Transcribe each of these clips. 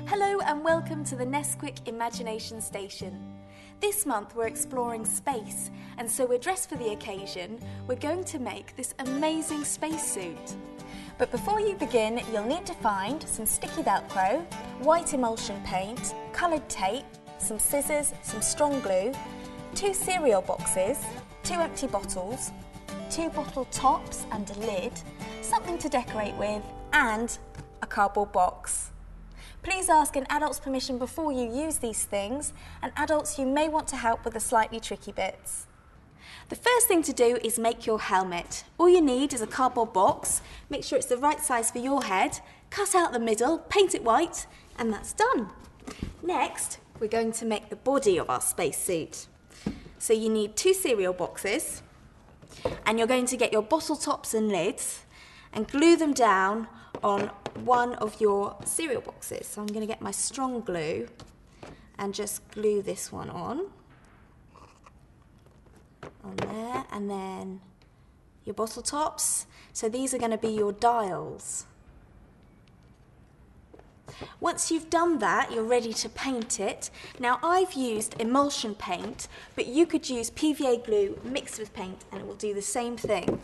Hello and welcome to the Nesquik Imagination Station. This month we're exploring space, and so we're dressed for the occasion. We're going to make this amazing spacesuit. But before you begin, you'll need to find some sticky Velcro, white emulsion paint, coloured tape, some scissors, some strong glue, 2 cereal boxes, 2 empty bottles, 2 bottle tops and a lid, something to decorate with, and a cardboard box. Please ask an adult's permission before you use these things, and adults, you may want to help with the slightly tricky bits. The first thing to do is make your helmet. All you need is a cardboard box, make sure it's the right size for your head, cut out the middle, paint it white, and that's done. Next, we're going to make the body of our spacesuit. So you need 2 cereal boxes, and you're going to get your bottle tops and lids and glue them down on one of your cereal boxes. So I'm going to get my strong glue and just glue this one on there, and then your bottle tops. So these are going to be your dials. Once you've done that, you're ready to paint it. Now I've used emulsion paint, but you could use PVA glue mixed with paint and it will do the same thing.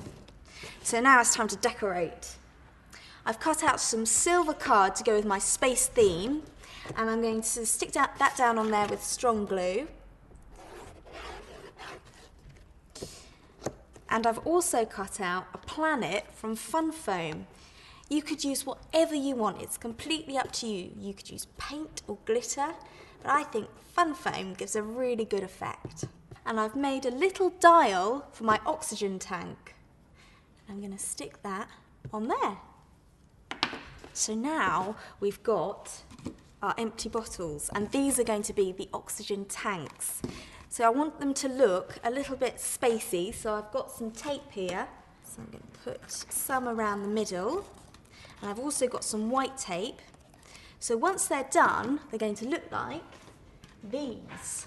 So now it's time to decorate. I've cut out some silver card to go with my space theme, and I'm going to stick that down on there with strong glue. And I've also cut out a planet from Fun Foam. You could use whatever you want, it's completely up to you. You could use paint or glitter, but I think Fun Foam gives a really good effect. And I've made a little dial for my oxygen tank. I'm going to stick that on there. So now we've got our empty bottles, and these are going to be the oxygen tanks. So I want them to look a little bit spacey, so I've got some tape here. So I'm going to put some around the middle, and I've also got some white tape. So once they're done, they're going to look like these.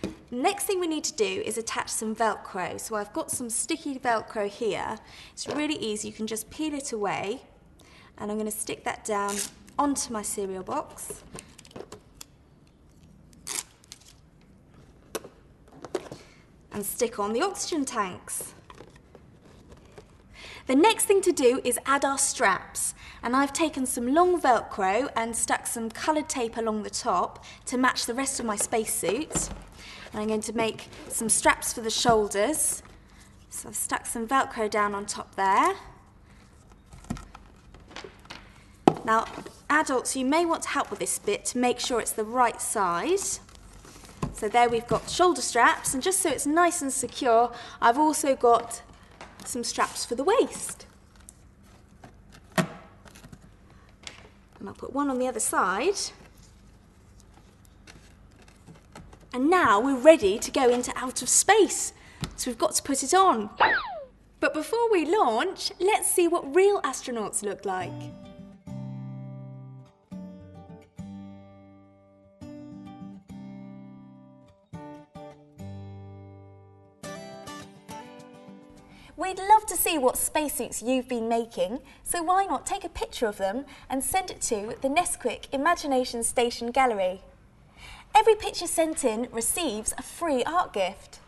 The next thing we need to do is attach some Velcro. So I've got some sticky Velcro here. It's really easy, you can just peel it away. And I'm going to stick that down onto my cereal box. And stick on the oxygen tanks. The next thing to do is add our straps. And I've taken some long Velcro and stuck some coloured tape along the top to match the rest of my spacesuit. And I'm going to make some straps for the shoulders. So I've stuck some Velcro down on top there. Now, adults, you may want to help with this bit to make sure it's the right size. So there we've got shoulder straps, and just so it's nice and secure, I've also got some straps for the waist. And I'll put one on the other side. And now we're ready to go into outer space. So we've got to put it on. But before we launch, let's see what real astronauts look like. We'd love to see what spacesuits you've been making, so why not take a picture of them and send it to the Nesquik Imagination Station Gallery. Every picture sent in receives a free art gift.